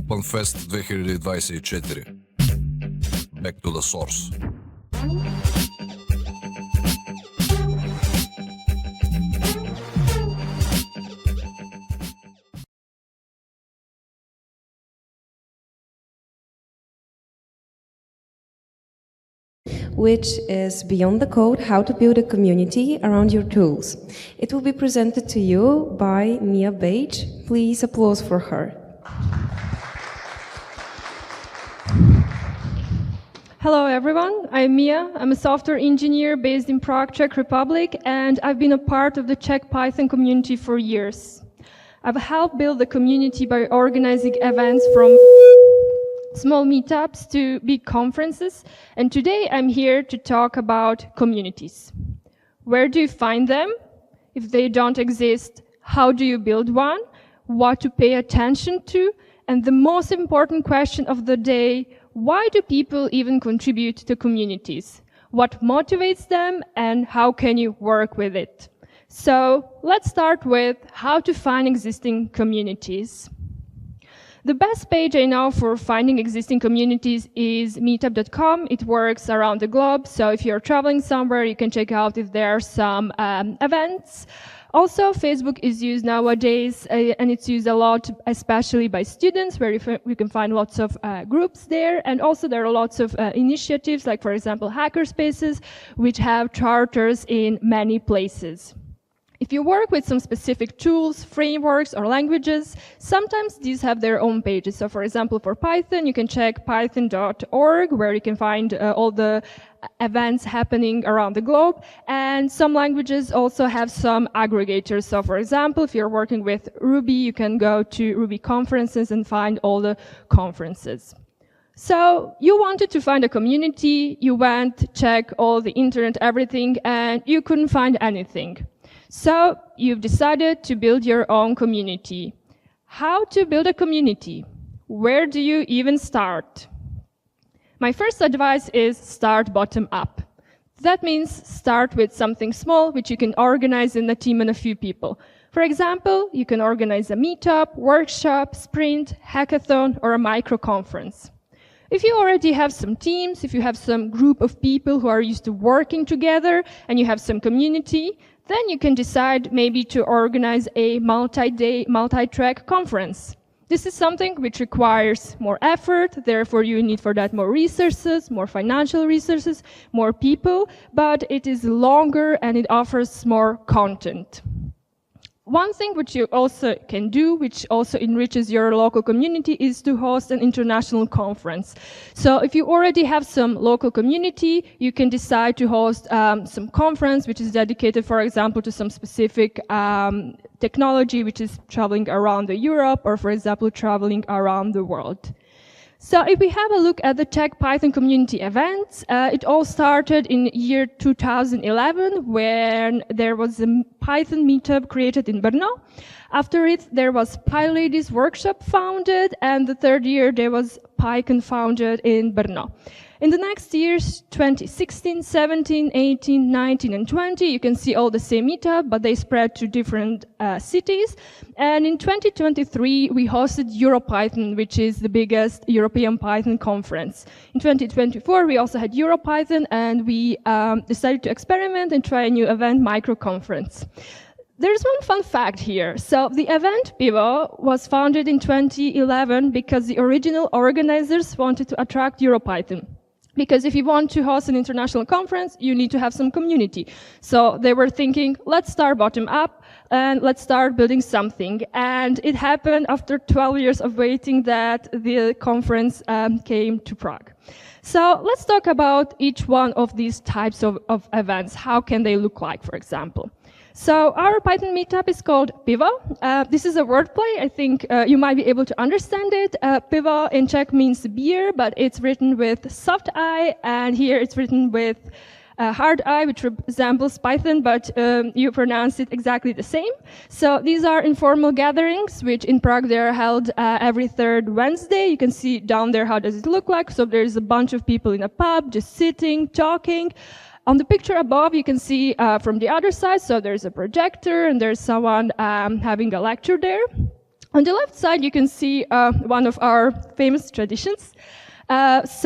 OpenFest 2024. Back to the source. Which is Beyond the Code, How to Build a Community Around Your Tools. It will be presented to you by Mia Bajic. Please applause for her. Hello everyone, I'm Mia. I'm a software engineer based in Prague, Czech Republic, and I've been a part of the Czech Python community for years. I've helped build the community by organizing events from small meetups to big conferences, and today I'm here to talk about communities. Where do you find them? If they don't exist, how do you build one? What to pay attention to? And the most important question of the day, why do people even contribute to communities? What motivates them and how can you work with it? So let's start with how to find existing communities. The best page I know for finding existing communities is meetup.com. It works around the globe, so if you're traveling somewhere, you can check out if there are some events. Also, Facebook is used nowadays, and it's used a lot, especially by students, where you can find lots of groups there. And also there are lots of initiatives, like, for example, hackerspaces, which have charters in many places. If you work with some specific tools, frameworks, or languages, sometimes these have their own pages. So, for example, for Python, you can check python.org, where you can find all the events happening around the globe. And some languages also have some aggregators. So, for example, if you're working with Ruby, you can go to Ruby conferences and find all the conferences. So you wanted to find a community, you went, check all the internet, everything, and you couldn't find anything. So you've decided to build your own community. How to build a community? Where do you even start? My first advice is start bottom up. That means start with something small, which you can organize in a team and a few people. For example, you can organize a meetup, workshop, sprint, hackathon, or a micro conference. If you already have some teams, if you have some group of people who are used to working together and you have some community, then you can decide maybe to organize a multi-day, multi-track conference. This is something which requires more effort, therefore you need for that more resources, more financial resources, more people, but it is longer and it offers more content. One thing which you also can do, which also enriches your local community, is to host an international conference. So if you already have some local community, you can decide to host some conference which is dedicated, for example, to some specific technology which is traveling around Europe or, for example, traveling around the world. So if we have a look at the Czech Python community events, it all started in year 2011 when there was a Python meetup created in Brno. After it, there was PyLadies workshop founded, and the third year there was PyCon founded in Brno. In the next years, 2016, 17, 18, 19, and 20, you can see all the same meetup, but they spread to different cities. And in 2023, we hosted EuroPython, which is the biggest European Python conference. In 2024, we also had EuroPython, and we decided to experiment and try a new event, micro conference. There's one fun fact here. So the event Pivo was founded in 2011 because the original organizers wanted to attract EuroPython. Because if you want to host an international conference, you need to have some community. So they were thinking, let's start bottom up and let's start building something. And it happened after 12 years of waiting that the conference came to Prague. So let's talk about each one of these types of events. How can they look like, for example? So our Python meetup is called Pivo. This is a wordplay. I think you might be able to understand it. Pivo in Czech means beer, but it's written with soft I, and here it's written with hard I, which resembles Python, but you pronounce it exactly the same. So these are informal gatherings, which in Prague they are held every third Wednesday. You can see down there how does it look like. So there's a bunch of people in a pub just sitting, talking. On the picture above, you can see from the other side, so there's a projector and there's someone having a lecture there. On the left side, you can see one of our famous traditions. At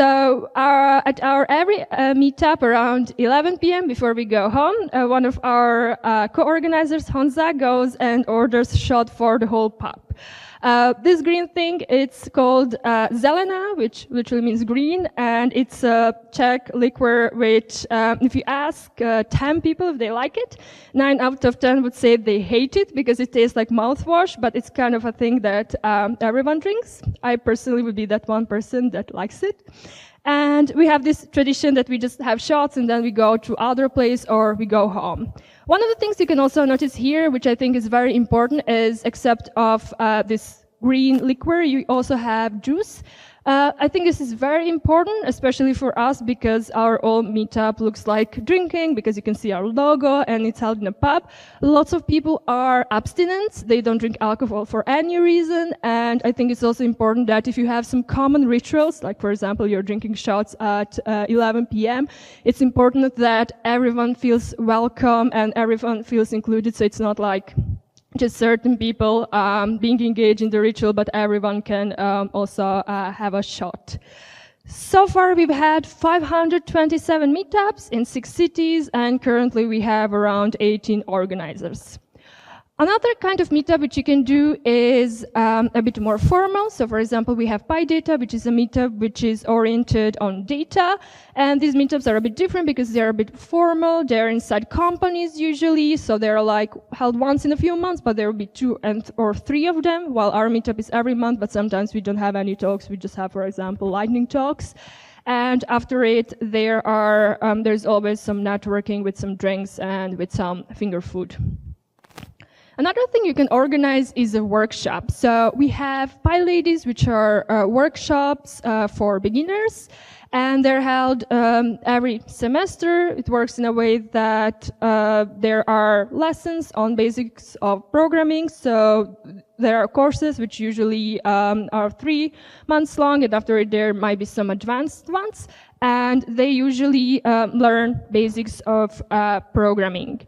our every meetup around 11 p.m. before we go home, one of our co-organizers, Honza, goes and orders shot for the whole pub. This green thing, it's called zelena, which literally means green, and it's a Czech liquor which, if you ask 10 people if they like it, 9 out of 10 would say they hate it because it tastes like mouthwash, but it's kind of a thing that everyone drinks. I personally would be that one person that likes it. And we have this tradition that we just have shots and then we go to other place or we go home. One of the things you can also notice here, which I think is very important, is except of this green liquor, you also have juice. I think this is very important, especially for us, because our whole meetup looks like drinking, because you can see our logo and it's held in a pub. Lots of people are abstinents. They don't drink alcohol for any reason. And I think it's also important that if you have some common rituals, like for example, you're drinking shots at 11 p.m., it's important that everyone feels welcome and everyone feels included. So it's not like just certain people being engaged in the ritual, but everyone can also have a shot. So far, we've had 527 meetups in 6 cities, and currently we have around 18 organizers. Another kind of meetup which you can do is a bit more formal. So, for example, we have PyData, which is a meetup which is oriented on data. And these meetups are a bit different because they're a bit formal. They're inside companies usually, so they're like held once in a few months, but there will be 2 or 3 of them, while our meetup is every month, but sometimes we don't have any talks. We just have, for example, lightning talks. And after it, there's always some networking with some drinks and with some finger food. Another thing you can organize is a workshop. So we have PyLadies, which are workshops for beginners, and they're held every semester. It works in a way that there are lessons on basics of programming. So there are courses which usually are 3 months long, and after it there might be some advanced ones. And they usually learn basics of programming.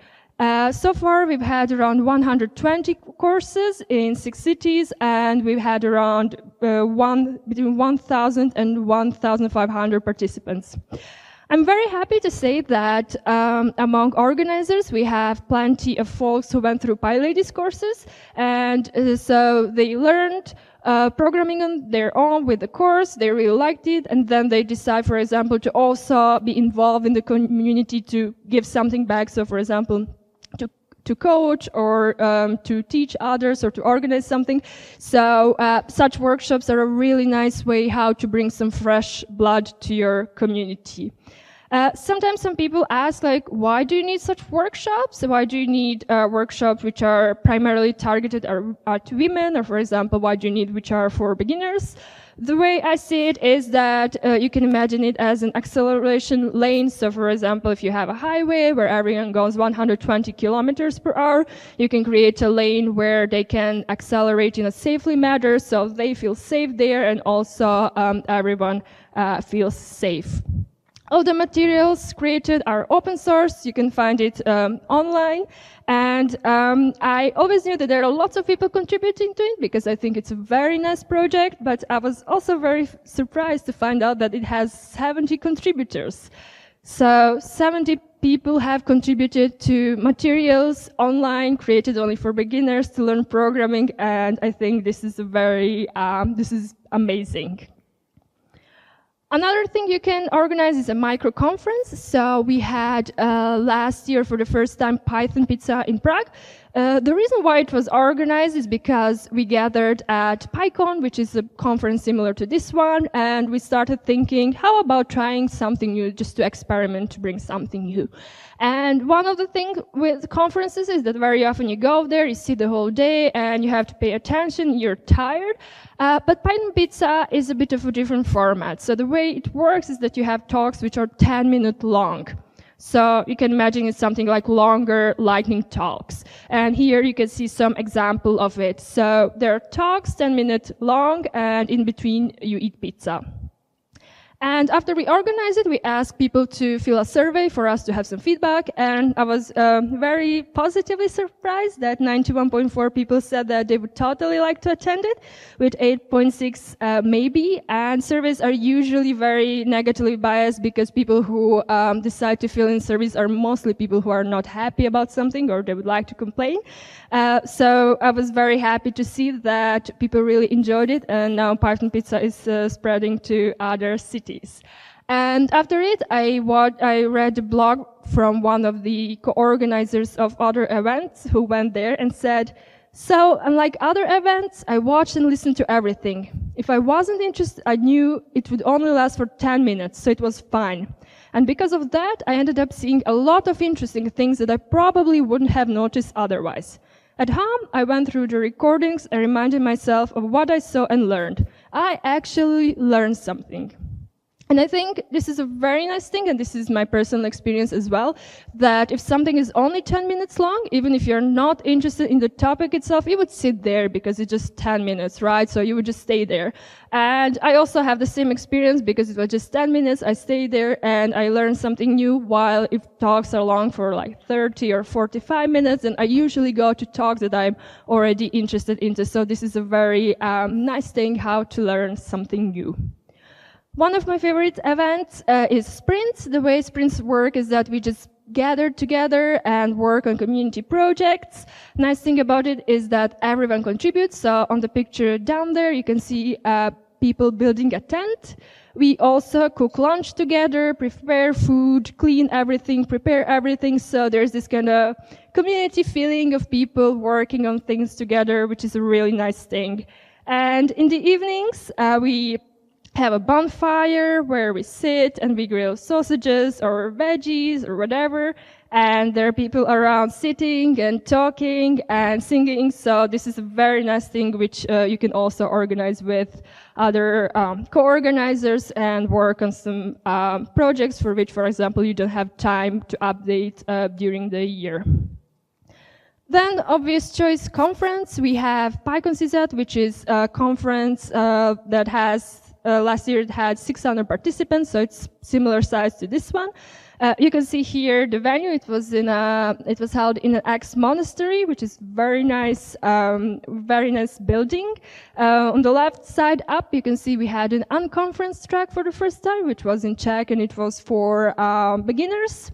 So far, we've had around 120 courses in 6 cities, and we've had around between 1,000 and 1,500 participants. I'm very happy to say that among organizers, we have plenty of folks who went through PyLadies courses, and so they learned programming on their own with the course, they really liked it, and then they decide, for example, to also be involved in the community to give something back. So, for example, to coach or to teach others or to organize something. So such workshops are a really nice way how to bring some fresh blood to your community. Sometimes some people ask, like, why do you need such workshops? Why do you need workshops which are primarily targeted at women? Or, for example, why do you need which are for beginners? The way I see it is that you can imagine it as an acceleration lane. So, for example, if you have a highway where everyone goes 120 kilometers per hour, you can create a lane where they can accelerate in a safely manner, so they feel safe there, and also everyone feels safe. All the materials created are open source. You can find it online. And I always knew that there are lots of people contributing to it because I think it's a very nice project, but I was also very surprised to find out that it has 70 contributors. So 70 people have contributed to materials online created only for beginners to learn programming, and I think this is this is amazing. Another thing you can organize is a micro conference. So we had last year for the first time Python Pizza in Prague. The reason why it was organized is because we gathered at PyCon, which is a conference similar to this one, and we started thinking, how about trying something new, just to experiment, to bring something new. And one of the things with conferences is that very often you go there, you sit the whole day, and you have to pay attention, you're tired. But Python Pizza is a bit of a different format. So the way it works is that you have talks which are 10-minute long. So you can imagine it's something like longer lightning talks. And here you can see some example of it. So there are talks 10 minutes long, and in between you eat pizza. And after we organized it, we asked people to fill a survey for us to have some feedback. And I was very positively surprised that 91.4 people said that they would totally like to attend it, with 8.6 maybe. And surveys are usually very negatively biased because people who decide to fill in surveys are mostly people who are not happy about something or they would like to complain. So I was very happy to see that people really enjoyed it, and now Python Pizza is spreading to other cities. And after it, I read a blog from one of the co-organizers of other events who went there and said, so unlike other events, I watched and listened to everything. If I wasn't interested, I knew it would only last for 10 minutes, so it was fine. And because of that, I ended up seeing a lot of interesting things that I probably wouldn't have noticed otherwise. At home, I went through the recordings and reminded myself of what I saw and learned. I actually learned something. And I think this is a very nice thing, and this is my personal experience as well, that if something is only 10 minutes long, even if you're not interested in the topic itself, you would sit there because it's just 10 minutes, right? So you would just stay there. And I also have the same experience because it was just 10 minutes, I stayed there and I learned something new, while if talks are long for like 30 or 45 minutes, and I usually go to talks that I'm already interested into. So this is a very nice thing how to learn something new. One of my favorite events is sprints. The way sprints work is that we just gather together and work on community projects. Nice thing about it is that everyone contributes. So on the picture down there, you can see people building a tent. We also cook lunch together, prepare food, clean everything, prepare everything. So there's this kind of community feeling of people working on things together, which is a really nice thing. And in the evenings, we have a bonfire where we sit and we grill sausages or veggies or whatever, and there are people around sitting and talking and singing. So this is a very nice thing which you can also organize with other co-organizers and work on some projects for which, for example, you don't have time to update during the year. Then, obvious choice conference. We have PyConCZ, which is a conference that has last year it had 600 participants, so it's similar size to this one. You can see here the venue. It was held in an ex-monastery, which is very nice building. On the left side up, you can see we had an unconference track for the first time, which was in Czech, and it was for beginners.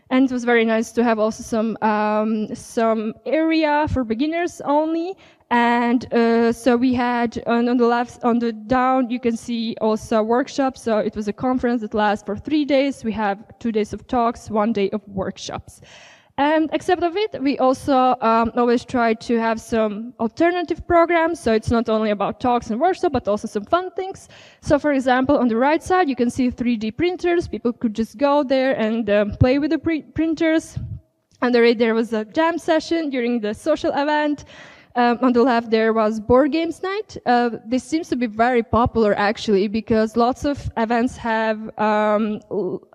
And it was very nice to have also some area for beginners only. And so we had on the left, on the down, you can see also workshops. So it was a conference that lasts for 3 days. We have 2 days of talks, 1 day of workshops. And except of it, we also always try to have some alternative programs. So it's not only about talks and workshops, but also some fun things. So for example, on the right side, you can see 3D printers. People could just go there and play with the printers. Under it, there was a jam session during the social event. On the left, there was board games night. This seems to be very popular, actually, because lots of events have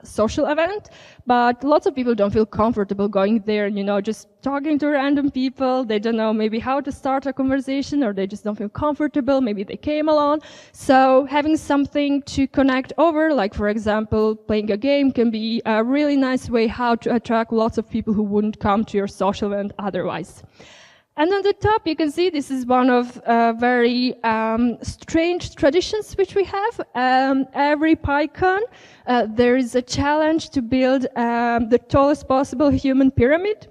social event, but lots of people don't feel comfortable going there, just talking to random people. They don't know maybe how to start a conversation, or they just don't feel comfortable. Maybe they came alone. So having something to connect over, like, for example, playing a game, can be a really nice way how to attract lots of people who wouldn't come to your social event otherwise. And on the top, you can see this is one of very strange traditions which we have. Every PyCon, there is a challenge to build the tallest possible human pyramid.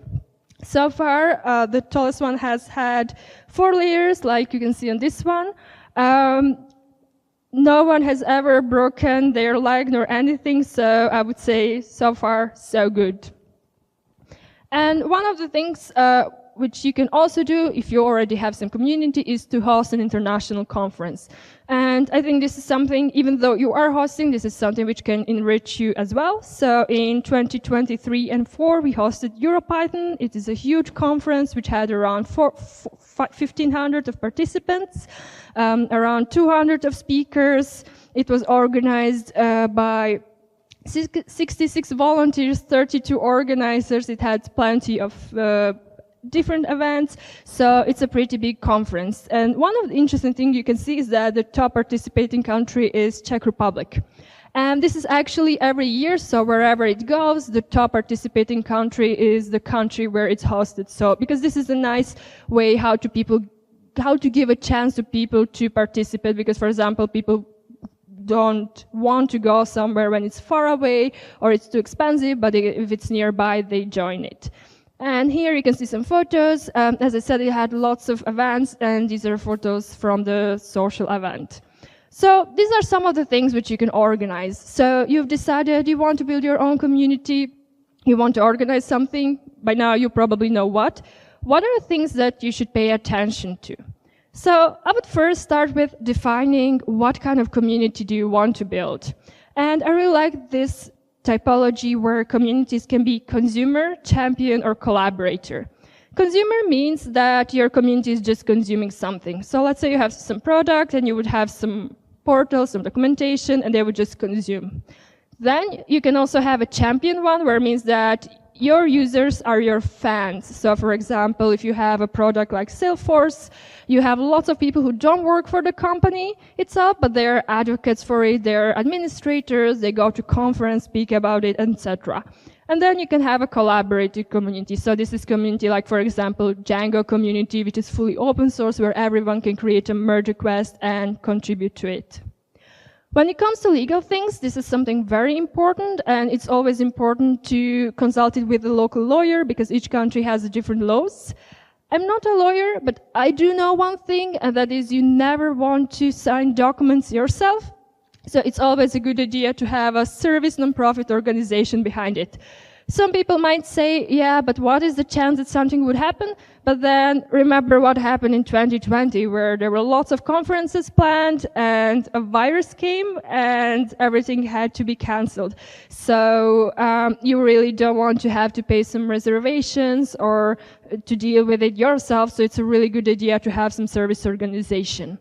So far, the tallest one has had 4 layers, like you can see on this one. No one has ever broken their leg nor anything, so I would say so far, so good. And one of the things which you can also do if you already have some community is to host an international conference. And I think this is something, even though you are hosting, this is something which can enrich you as well. So in 2023 and 4, we hosted EuroPython. It is a huge conference which had around 1,500 of participants, around 200 of speakers. It was organized by 66 volunteers, 32 organizers. It had plenty of different events, so it's a pretty big conference. And one of the interesting things you can see is that the top participating country is Czech Republic. And this is actually every year, so wherever it goes, the top participating country is the country where it's hosted. So, because this is a nice way how to give a chance to people to participate, because, for example, people don't want to go somewhere when it's far away or it's too expensive, but if it's nearby, they join it. And here you can see some photos. As I said, it had lots of events, and these are photos from the social event. So these are some of the things which you can organize. So you've decided you want to build your own community, you want to organize something. By now you probably know what. What are the things that you should pay attention to? So I would first start with defining what kind of community do you want to build. And I really like this typology where communities can be consumer, champion, or collaborator. Consumer means that your community is just consuming something. So let's say you have some product and you would have some portals, some documentation, and they would just consume. Then you can also have a champion one, where it means that your users are your fans. So for example, if you have a product like Salesforce, you have lots of people who don't work for the company itself, but they're advocates for it, they're administrators, they go to conference, speak about it, etc. And then you can have a collaborative community. So this is community like, for example, Django community, which is fully open source, where everyone can create a merge request and contribute to it. When it comes to legal things, this is something very important, and it's always important to consult it with a local lawyer, because each country has different laws. I'm not a lawyer, but I do know one thing, and that is you never want to sign documents yourself. So it's always a good idea to have a service non-profit organization behind it. Some people might say, yeah, but what is the chance that something would happen? But then remember what happened in 2020, where there were lots of conferences planned and a virus came and everything had to be cancelled. So you really don't want to have to pay some reservations or to deal with it yourself. So it's a really good idea to have some service organization.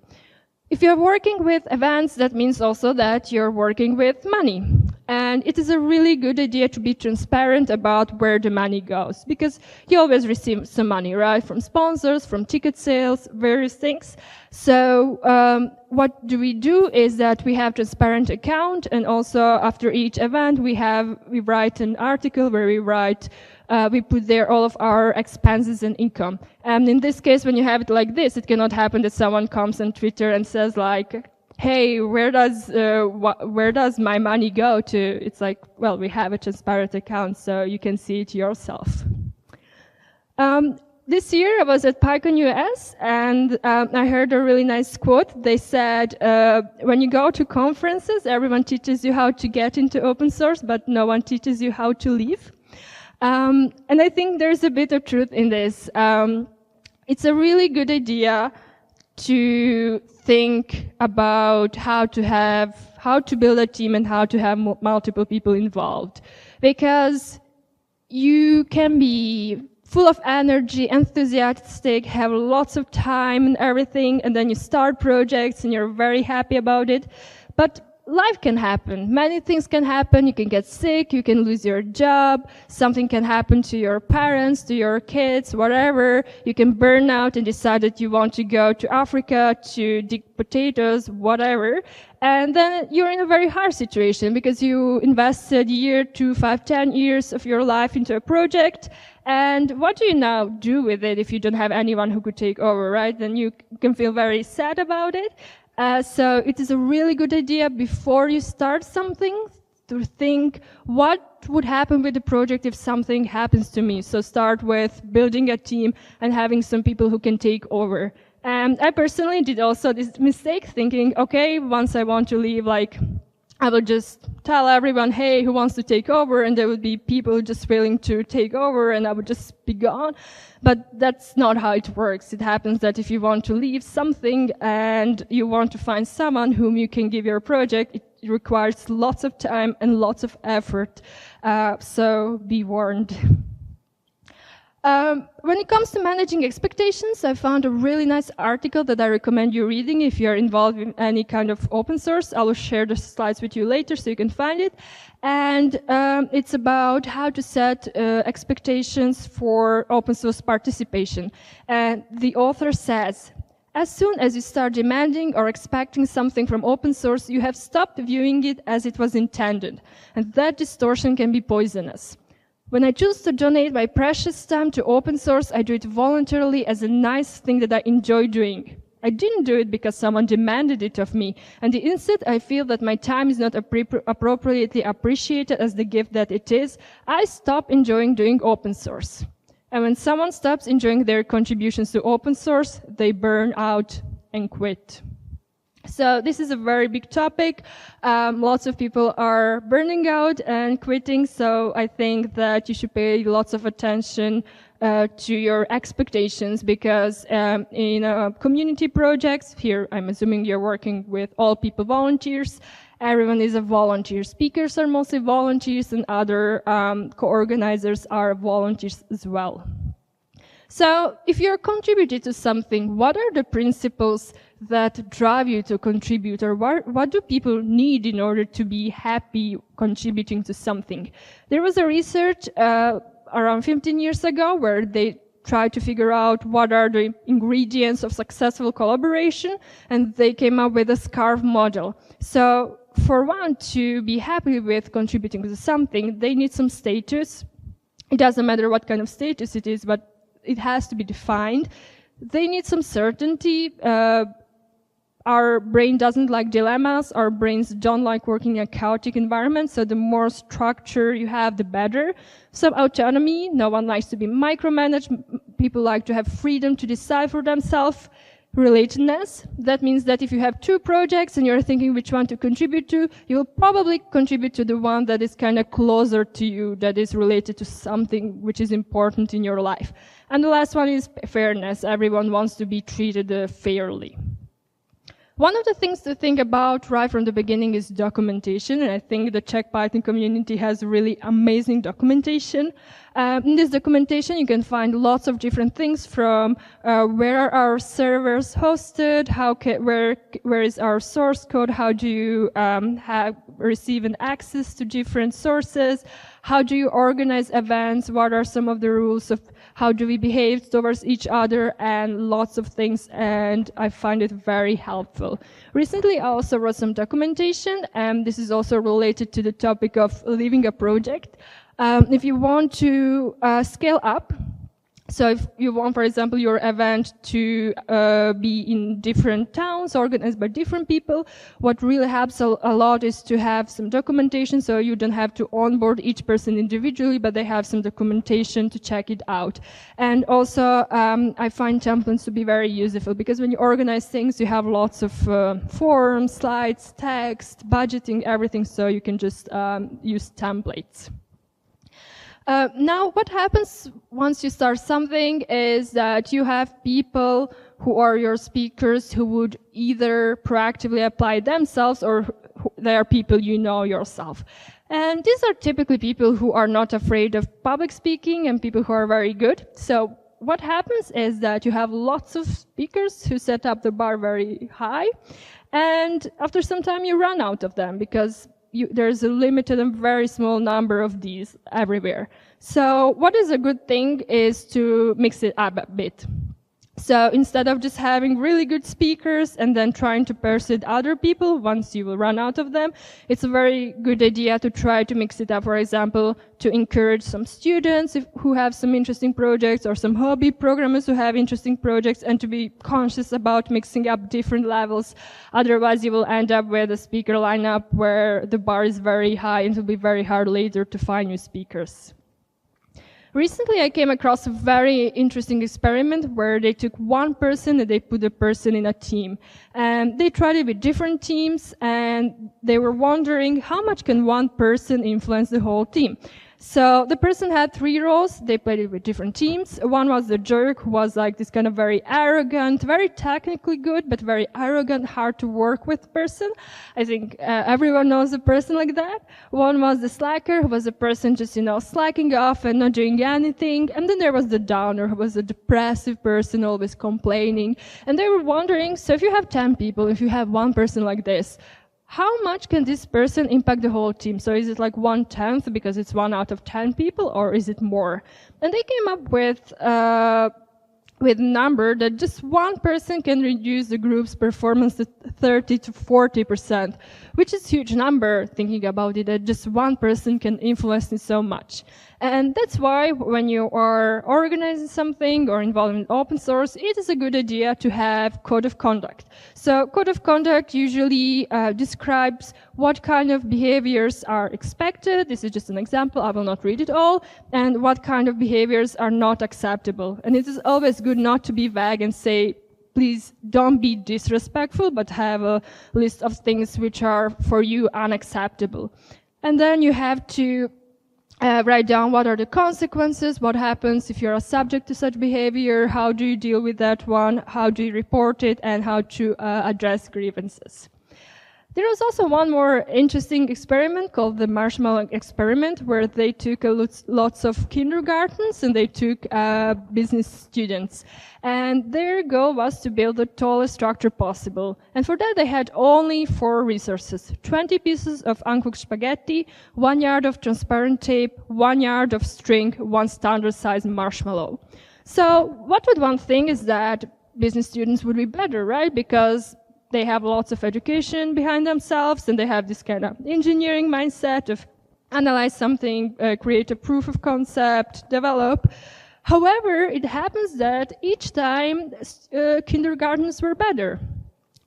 If you're working with events, that means also that you're working with money. And it is a really good idea to be transparent about where the money goes, because you always receive some money, right? From sponsors, from ticket sales, various things. So what we do is that we have transparent account, and also after each event we write an article where we put there all of our expenses and income. And in this case, when you have it like this, it cannot happen that someone comes on Twitter and says like, hey, where does my money go to? It's like, well, we have a transparent account, so you can see it yourself. This year I was at PyCon US, and I heard a really nice quote. They said, when you go to conferences, everyone teaches you how to get into open source, but no one teaches you how to leave. And I think there's a bit of truth in this. It's a really good idea to think about how to build a team and how to have multiple people involved. Because you can be full of energy, enthusiastic, have lots of time and everything, and then you start projects and you're very happy about it. But life can happen. Many things can happen. You can get sick, you can lose your job, something can happen to your parents, to your kids, whatever. You can burn out and decide that you want to go to Africa to dig potatoes, whatever. And then you're in a very hard situation because you invested a year, 2, 5, 10 years of your life into a project. And what do you now do with it if you don't have anyone who could take over, right? Then you can feel very sad about it. So it is a really good idea before you start something to think what would happen with the project if something happens to me. So start with building a team and having some people who can take over. And I personally did also this mistake thinking, okay, once I want to leave, I will just tell everyone, hey, who wants to take over? And there would be people just willing to take over and I would just be gone. But that's not how it works. It happens that if you want to leave something and you want to find someone whom you can give your project, it requires lots of time and lots of effort. So be warned. When it comes to managing expectations, I found a really nice article that I recommend you reading if you're involved in any kind of open source. I will share the slides with you later so you can find it. And it's about how to set expectations for open source participation. And the author says, As soon as you start demanding or expecting something from open source, you have stopped viewing it as it was intended, and that distortion can be poisonous. When I choose to donate my precious time to open source, I do it voluntarily as a nice thing that I enjoy doing. I didn't do it because someone demanded it of me, and instead I feel that my time is not appropriately appreciated as the gift that it is. I stop enjoying doing open source. And when someone stops enjoying their contributions to open source, they burn out and quit. So this is a very big topic. Lots of people are burning out and quitting, so I think that you should pay lots of attention to your expectations, because in community projects, here I'm assuming you're working with all people volunteers, everyone is a volunteer. Speakers are mostly volunteers, and other co-organizers are volunteers as well. So if you're contributing to something, what are the principles that drive you to contribute, or what do people need in order to be happy contributing to something? There was a research around 15 years ago where they tried to figure out what are the ingredients of successful collaboration, and they came up with a SCARF model. So for one to be happy with contributing to something, they need some status. It doesn't matter what kind of status it is, but it has to be defined. They need some certainty. Our brain doesn't like dilemmas. Our brains don't like working in a chaotic environment, so the more structure you have, the better. Some autonomy. No one likes to be micromanaged. People like to have freedom to decide for themselves. Relatedness. That means that if you have two projects and you're thinking which one to contribute to, you will probably contribute to the one that is kind of closer to you, that is related to something which is important in your life. And the last one is fairness. Everyone wants to be treated fairly. One of the things to think about right from the beginning is documentation, and I think the Czech Python community has really amazing documentation. In this documentation, you can find lots of different things, from where are our servers hosted, where is our source code, how do you receive an access to different sources, how do you organize events, what are some of the rules of how do we behave towards each other, and lots of things, and I find it very helpful. Recently, I also wrote some documentation, and this is also related to the topic of leaving a project. If you want to scale up, so if you want, for example, your event to be in different towns, organized by different people, what really helps a lot is to have some documentation, so you don't have to onboard each person individually, but they have some documentation to check it out. And also, I find templates to be very useful, because when you organize things, you have lots of forms, slides, text, budgeting, everything, so you can just use templates. Now, what happens once you start something is that you have people who are your speakers who would either proactively apply themselves, or they are people you know yourself. And these are typically people who are not afraid of public speaking and people who are very good. So what happens is that you have lots of speakers who set up the bar very high, and after some time you run out of them, because there's a limited and very small number of these everywhere. So what is a good thing is to mix it up a bit. So instead of just having really good speakers and then trying to persuade other people once you will run out of them, it's a very good idea to try to mix it up. For example, to encourage some students who have some interesting projects, or some hobby programmers who have interesting projects, and to be conscious about mixing up different levels. Otherwise, you will end up with a speaker lineup where the bar is very high, and it will be very hard later to find new speakers. Recently, I came across a very interesting experiment where they took one person and they put a person in a team. And they tried it with different teams, and they were wondering how much can one person influence the whole team. So the person had 3 roles. They played it with different teams. One was the jerk, who was like this kind of very arrogant, very technically good, but very arrogant, hard to work with person. I think everyone knows a person like that. One was the slacker, who was a person just, slacking off and not doing anything. And then there was the downer, who was a depressive person, always complaining. And they were wondering, so if you have 10 people, if you have one person like this, how much can this person impact the whole team? So is it like 1/10 because it's 1 out of 10 people, or is it more? And they came up with with a number that just one person can reduce the group's performance to 30 to 40%, which is a huge number, thinking about it, that just one person can influence it so much. And that's why when you are organizing something or involved in open source, it is a good idea to have code of conduct. So code of conduct usually describes what kind of behaviors are expected. This is just an example, I will not read it all, and what kind of behaviors are not acceptable. And it is always good not to be vague and say, please don't be disrespectful, but have a list of things which are for you unacceptable. And then you have to write down what are the consequences, what happens if you're a subject to such behavior, how do you deal with that one, how do you report it, and how to address grievances. There was also one more interesting experiment called the marshmallow experiment, where they took lots of kindergartens and they took business students. And their goal was to build the tallest structure possible. And for that they had only 4 resources: 20 pieces of uncooked spaghetti, 1 yard of transparent tape, 1 yard of string, 1 standard-sized marshmallow. So what would one think is that business students would be better, right? Because they have lots of education behind themselves and they have this kind of engineering mindset of analyze something, create a proof of concept, develop. However, it happens that each time kindergartens were better.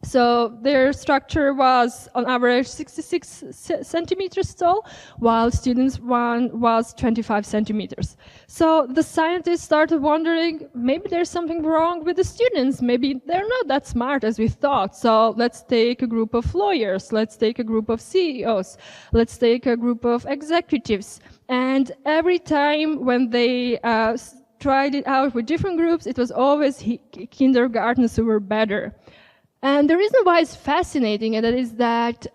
So their structure was on average 66 centimeters tall, while students' one was 25 centimeters. So the scientists started wondering, maybe there's something wrong with the students. Maybe they're not that smart as we thought. So let's take a group of lawyers. Let's take a group of CEOs. Let's take a group of executives. And every time when they tried it out with different groups, it was always kindergartens who were better. And the reason why it's fascinating and that is that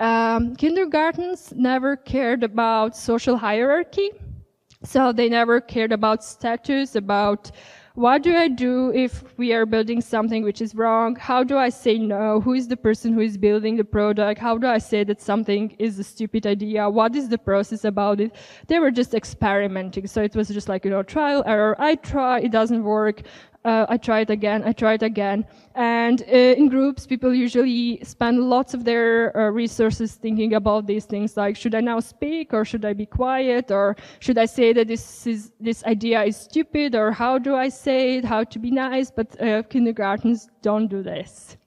kindergartens never cared about social hierarchy. So they never cared about status, about what do I do if we are building something which is wrong? How do I say no? Who is the person who is building the product? How do I say that something is a stupid idea? What is the process about it? They were just experimenting. So it was just like, trial, error. I try, it doesn't work. I try it again. And in groups, people usually spend lots of their resources thinking about these things, like, should I now speak, or should I be quiet, or should I say that this idea is stupid, or how do I say it, how to be nice? But kindergartens don't do this.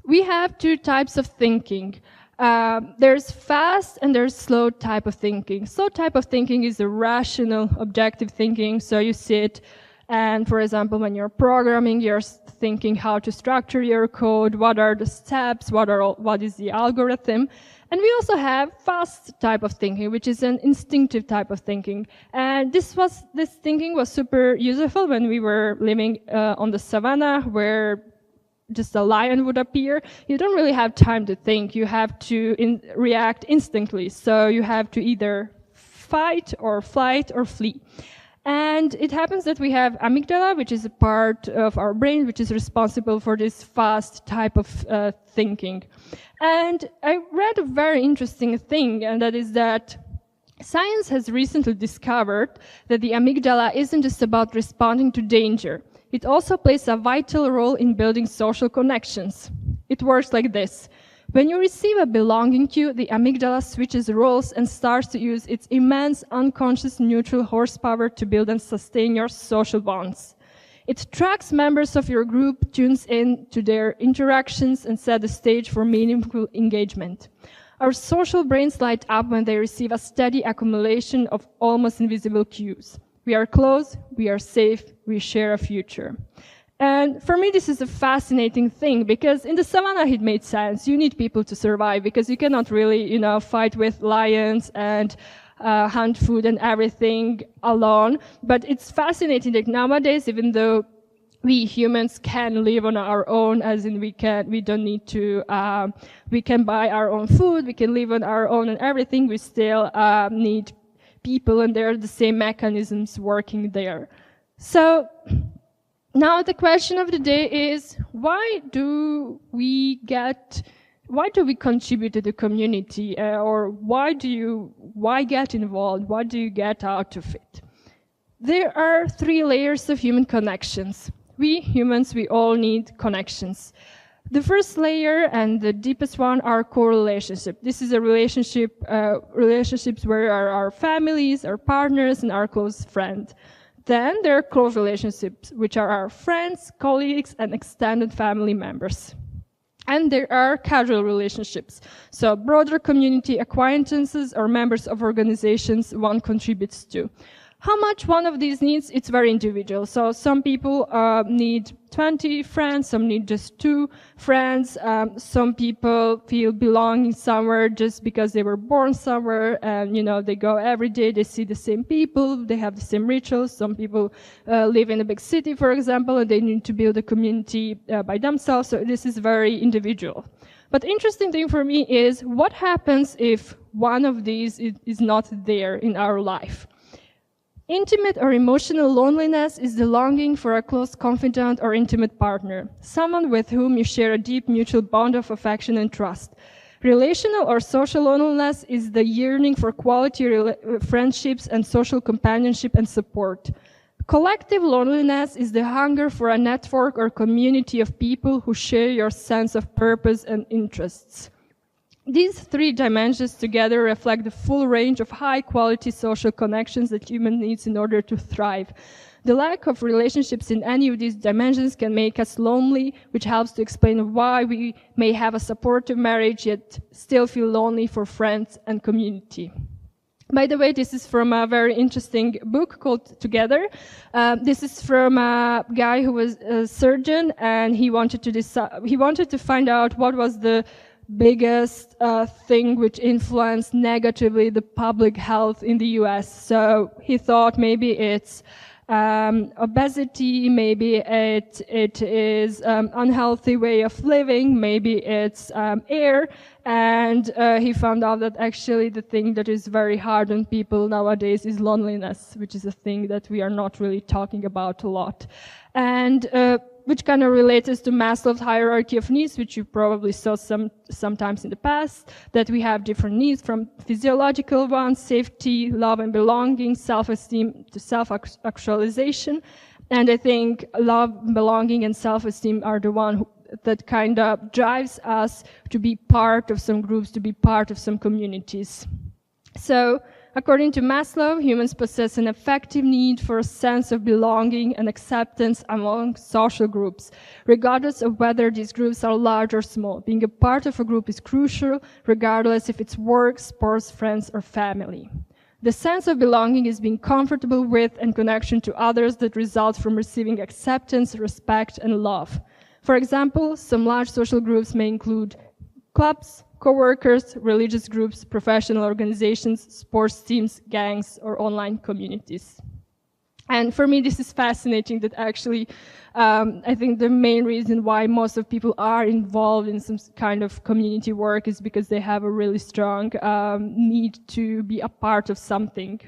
We have 2 types of thinking. There's fast and there's slow type of thinking. Slow type of thinking is a rational, objective thinking. So you sit and, for example, when you're programming, you're thinking how to structure your code, what are the steps, what is the algorithm. And we also have fast type of thinking, which is an instinctive type of thinking. And this thinking was super useful when we were living on the savannah, where just a lion would appear. You don't really have time to think. You have to react instantly. So you have to either fight or flight or flee. And it happens that we have amygdala, which is a part of our brain which is responsible for this fast type of thinking. And I read a very interesting thing, and that is that science has recently discovered that the amygdala isn't just about responding to danger. It also plays a vital role in building social connections. It works like this. When you receive a belonging cue, the amygdala switches roles and starts to use its immense unconscious neutral horsepower to build and sustain your social bonds. It tracks members of your group, tunes in to their interactions, and sets the stage for meaningful engagement. Our social brains light up when they receive a steady accumulation of almost invisible cues. We are close, we are safe, we share a future. And for me, this is a fascinating thing, because in the savannah it made sense. You need people to survive, because you cannot really, fight with lions and hunt food and everything alone. But it's fascinating that nowadays, even though we humans can live on our own, as in we don't need to, we can buy our own food, we can live on our own and everything, we still need people, and there are the same mechanisms working there. So now the question of the day is, why do we contribute to the community, or why get involved? What do you get out of it? There are 3 layers of human connections. We humans, we all need connections. The first layer and the deepest one are co-relationship. This is a relationships where are our families, our partners, and our close friend. Then there are close relationships, which are our friends, colleagues, and extended family members. And there are casual relationships, so broader community acquaintances or members of organizations one contributes to. How much one of these needs, it's very individual. So some people need 20 friends, some need just 2 friends. Some people feel belonging somewhere just because they were born somewhere and, you know, they go every day, they see the same people, they have the same rituals. Some people live in a big city, for example, and they need to build a community by themselves. So this is very individual. But the interesting thing for me is what happens if one of these is not there in our life? Intimate or emotional loneliness is the longing for a close confidant or intimate partner, someone with whom you share a deep mutual bond of affection and trust. Relational or social loneliness is the yearning for quality friendships and social companionship and support. Collective loneliness is the hunger for a network or community of people who share your sense of purpose and interests. These 3 dimensions together reflect the full range of high-quality social connections that human needs in order to thrive. The lack of relationships in any of these dimensions can make us lonely, which helps to explain why we may have a supportive marriage yet still feel lonely for friends and community. By the way, this is from a very interesting book called Together. This is from a guy who was a surgeon, and he wanted to find out what was the biggest thing which influenced negatively the public health in the US. So he thought maybe it's obesity, maybe it is unhealthy way of living, maybe it's air, and he found out that actually the thing that is very hard on people nowadays is loneliness, which is a thing that we are not really talking about a lot. And which kind of relates to Maslow's hierarchy of needs, which you probably saw sometimes in the past, that we have different needs from physiological ones, safety, love and belonging, self-esteem to self-actualization. And I think love, belonging, and self-esteem are the one that kind of drives us to be part of some groups, to be part of some communities. So, according to Maslow, humans possess an effective need for a sense of belonging and acceptance among social groups, regardless of whether these groups are large or small. Being a part of a group is crucial, regardless if it's work, sports, friends, or family. The sense of belonging is being comfortable with and connection to others that results from receiving acceptance, respect, and love. For example, some large social groups may include clubs, co-workers, religious groups, professional organizations, sports teams, gangs, or online communities. And for me, this is fascinating that actually, I think the main reason why most of people are involved in some kind of community work is because they have a really strong need to be a part of something.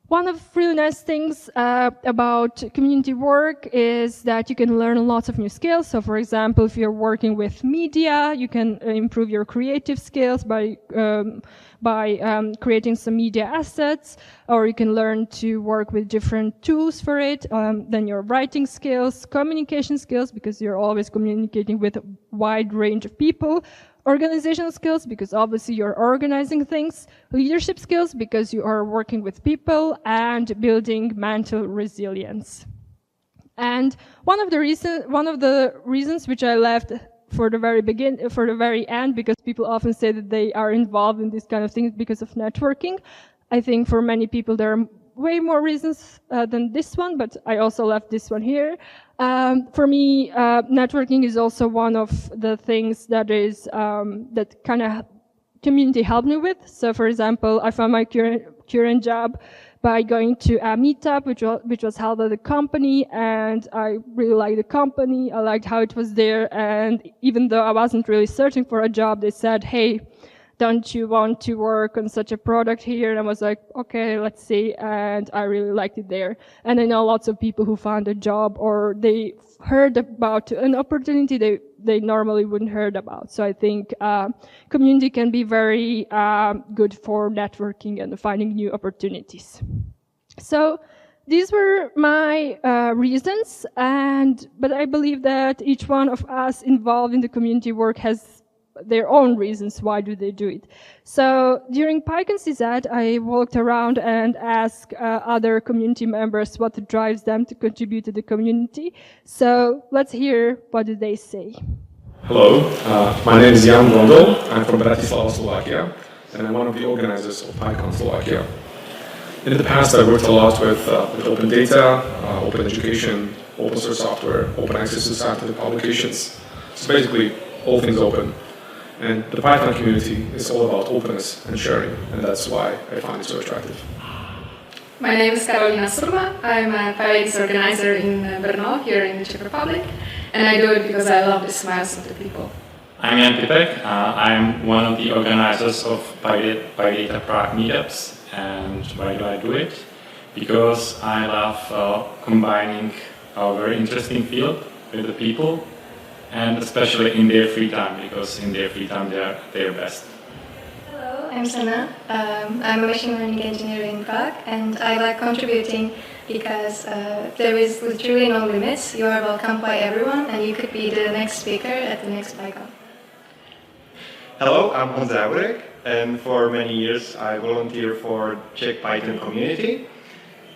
One of the really nice things about community work is that you can learn lots of new skills. So for example, if you're working with media, you can improve your creative skills by creating some media assets, or you can learn to work with different tools for it. Then your writing skills, communication skills, because you're always communicating with a wide range of people. Organizational skills, because obviously you're organizing things, leadership skills, because you are working with people, and building mental resilience. And one of the reasons which I left for the very end, because people often say that they are involved in these kind of things because of networking. I think for many people there are way more reasons than this one, but I also left this one here. For me, networking is also one of the things that is that kind of community helped me with. So, for example, I found my current job by going to a meetup, which was held at the company, and I really liked the company. I liked how it was there, and even though I wasn't really searching for a job, they said, "Hey, don't you want to work on such a product here?" And I was like, okay, let's see. And I really liked it there. And I know lots of people who found a job or they heard about an opportunity they normally wouldn't heard about. So I think community can be very good for networking and finding new opportunities. So these were my reasons, but I believe that each one of us involved in the community work has their own reasons why do they do it. So during PyCon CZ, I walked around and asked other community members what drives them to contribute to the community. So let's hear what do they say. Hello, my name is Jan Rondel. I'm from Bratislava, Slovakia, and I'm one of the organizers of PyCon Slovakia. In the past, I worked a lot with open data, open education, open source software, open access to scientific publications. So basically, all things open. And the Python community is all about openness and sharing, and that's why I find it so attractive. My name is Karolina Surma. I'm a PyX organizer in Brno, here in the Czech Republic, and I do it because I love the smiles of the people. I'm Jan Pipek. I'm one of the organizers of PyData Prague meetups. And why do I do it? Because I love combining a very interesting field with the people, and especially in their free time, because in their free time they are their best. Hello, I'm Sana. I'm a machine learning engineer in Prague, and I like contributing because there is literally no limits. You are welcomed by everyone, and you could be the next speaker at the next PyCon. Hello, I'm Hans Zauberek, and for many years I volunteer for Czech Python community.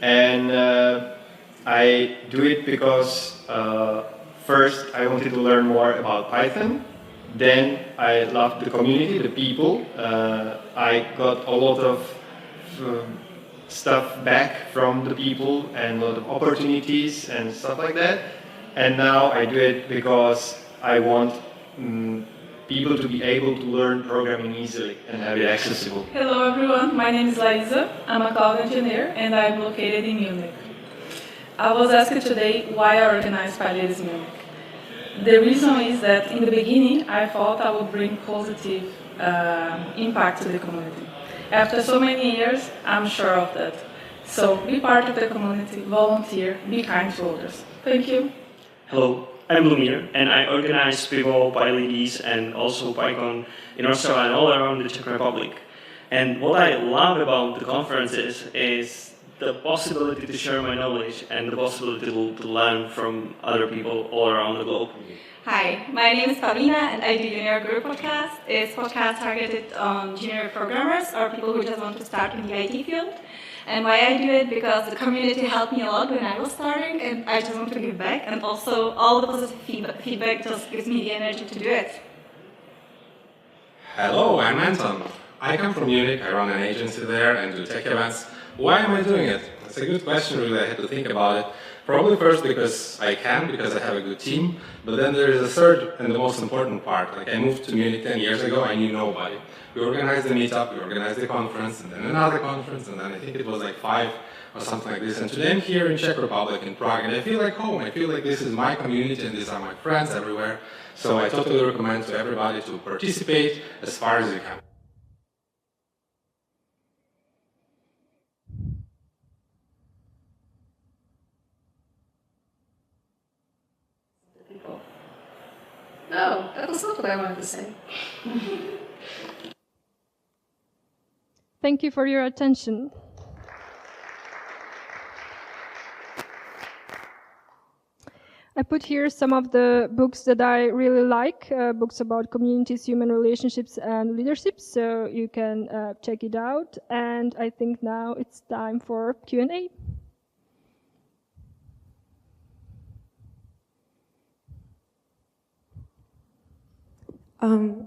And I do it because first I wanted to learn more about Python, then I loved the community, the people. I got a lot of stuff back from the people and a lot of opportunities and stuff like that. And now I do it because I want people to be able to learn programming easily and have it accessible. Hello everyone, my name is Laisa. I'm a cloud engineer and I'm located in Munich. I was asked today why I organized PyData Munich. The reason is that in the beginning I thought I would bring positive impact to the community. After so many years, I'm sure of that. So be part of the community, volunteer, be kind to others. Thank you. Hello. I'm Lumir, and I organize Pivo, PyLadies, and also PyCon in Warsaw and all around the Czech Republic. And what I love about the conferences is the possibility to share my knowledge and the possibility to learn from other people all around the globe. Hi, my name is Paulina, and I do Junior Group Podcast. It's a podcast targeted on junior programmers or people who just want to start in the IT field. And why I do it, because the community helped me a lot when I was starting, and I just want to give back, and also all the positive feedback just gives me the energy to do it. Hello, I'm Anton. I come from Munich, I run an agency there and do tech events. Why am I doing it? It's a good question, really. I had to think about it. Probably first because I can, because I have a good team, but then there is a third and the most important part. Like, I moved to Munich 10 years ago, I knew nobody. We organized the meetup, we organized the conference, and then another conference, and then I think it was like 5 or something like this. And today I'm here in Czech Republic, in Prague, and I feel like home. I feel like this is my community and these are my friends everywhere. So I totally recommend to everybody to participate as far as you can. No, that was not what I wanted to say. Thank you for your attention. I put here some of the books that I really like, books about communities, human relationships, and leadership, so you can check it out. And I think now it's time for Q&A.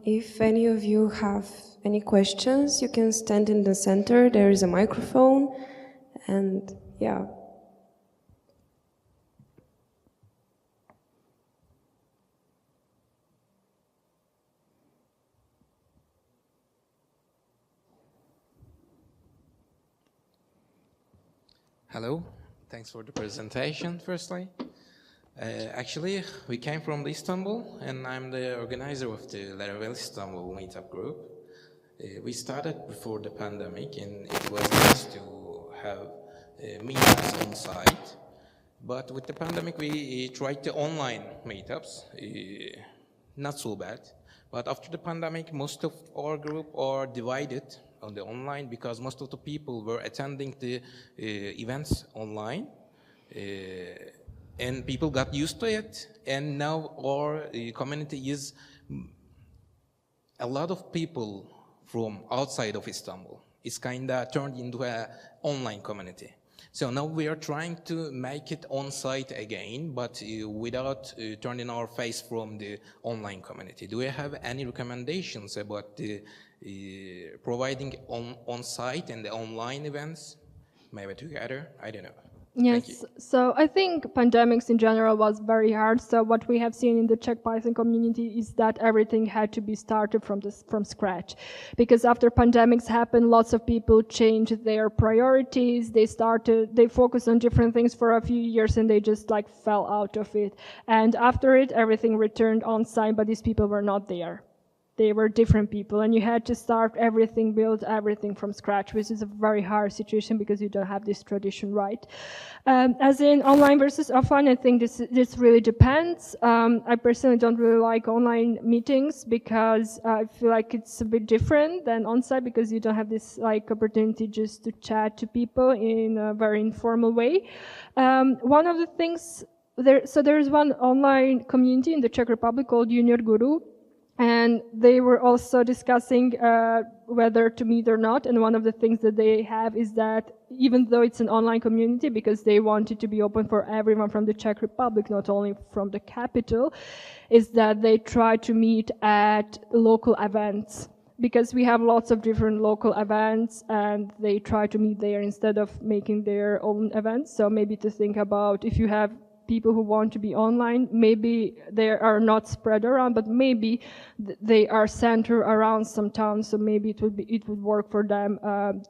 If any of you have any questions, you can stand in the center. There is a microphone, and yeah. Hello, thanks for the presentation, firstly. Actually, we came from Istanbul, and I'm the organizer of the Laravel Istanbul meetup group. We started before the pandemic, and it was nice to have meetups on site. But with the pandemic, we tried the online meetups, not so bad. But after the pandemic, most of our group are divided on the online because most of the people were attending the events online. And people got used to it, and now our community is a lot of people from outside of Istanbul. It's kind of turned into an online community. So now we are trying to make it on-site again, but without turning our face from the online community. Do you have any recommendations about providing on-site and the online events, maybe together? I don't know. Yes, so I think pandemics in general was very hard. So what we have seen in the Czech Python community is that everything had to be started from scratch. Because after pandemics happened, lots of people changed their priorities. They focused on different things for a few years and they just like fell out of it. And after it, everything returned on site, but these people were not there. They were different people, and you had to start everything, build everything from scratch, which is a very hard situation because you don't have this tradition right. As in online versus offline, I think this really depends. I personally don't really like online meetings because I feel like it's a bit different than on-site because you don't have this like opportunity just to chat to people in a very informal way. One of the things, there's one online community in the Czech Republic called Junior Guru. And they were also discussing whether to meet or not. And one of the things that they have is that even though it's an online community, because they want it to be open for everyone from the Czech Republic, not only from the capital, is that they try to meet at local events. Because we have lots of different local events and they try to meet there instead of making their own events. So maybe to think about if you have people who want to be online, maybe they are not spread around, but maybe they are centered around some towns, so maybe it would work for them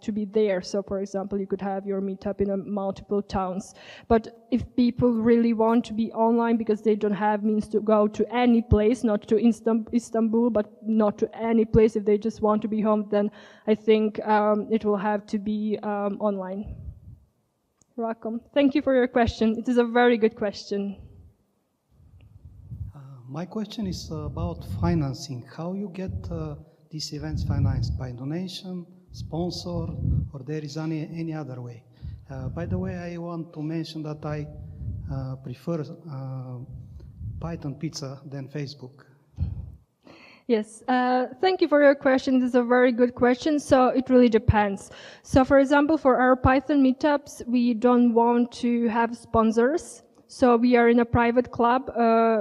to be there. So for example, you could have your meetup in multiple towns. But if people really want to be online because they don't have means to go to any place, not to Istanbul, but not to any place, if they just want to be home, then I think it will have to be online. Welcome. Thank you for your question. It is a very good question. My question is about financing. How you get these events financed? By donation, sponsor, or there is any other way? By the way, I want to mention that I prefer Python pizza than Facebook. Yes, thank you for your question. This is a very good question. So it really depends. So for example, for our Python meetups, we don't want to have sponsors. So we are in a private club.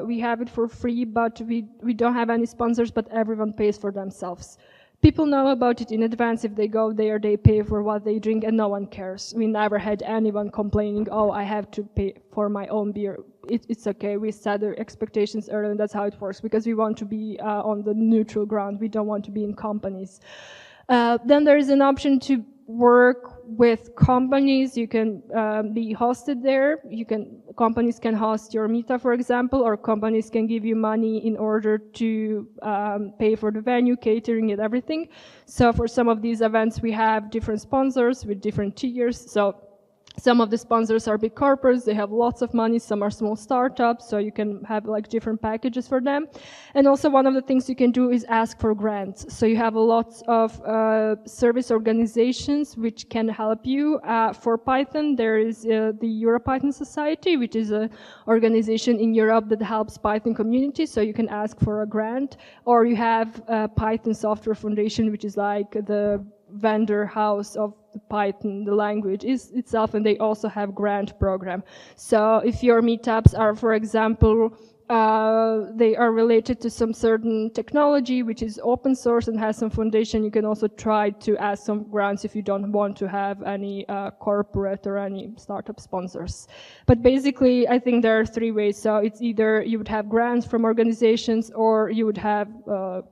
We have it for free, but we don't have any sponsors, but everyone pays for themselves. People know about it in advance. If they go there, they pay for what they drink and no one cares. We never had anyone complaining, oh, I have to pay for my own beer. It's okay. We set the expectations early and that's how it works because we want to be on the neutral ground. We don't want to be in companies. Then there is an option to work with companies. You can be hosted there. Companies can host your meetup, for example, or companies can give you money in order to pay for the venue, catering, and everything. So for some of these events, we have different sponsors with different tiers. So some of the sponsors are big corporates, they have lots of money, some are small startups, so you can have like different packages for them. And also one of the things you can do is ask for grants. So you have lots of service organizations which can help you. For Python, there is the EuroPython Society, which is an organization in Europe that helps Python community, so you can ask for a grant. Or you have Python Software Foundation, which is like the vendor house of the Python, the language itself, and they also have grant program. So if your meetups are, for example, they are related to some certain technology which is open source and has some foundation, you can also try to ask some grants if you don't want to have any corporate or any startup sponsors. But basically, I think there are three ways. So it's either you would have grants from organizations, or you would have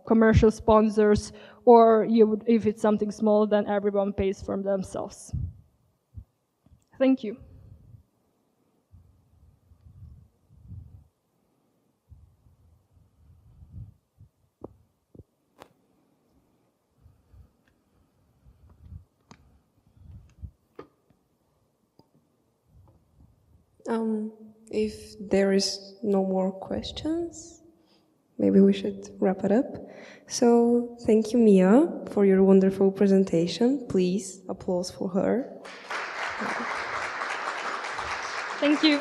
commercial sponsors, or you would, if it's something small, then everyone pays for themselves. Thank you. If there is no more questions, maybe we should wrap it up. So thank you, Mia, for your wonderful presentation. Please, applause for her. Thank you.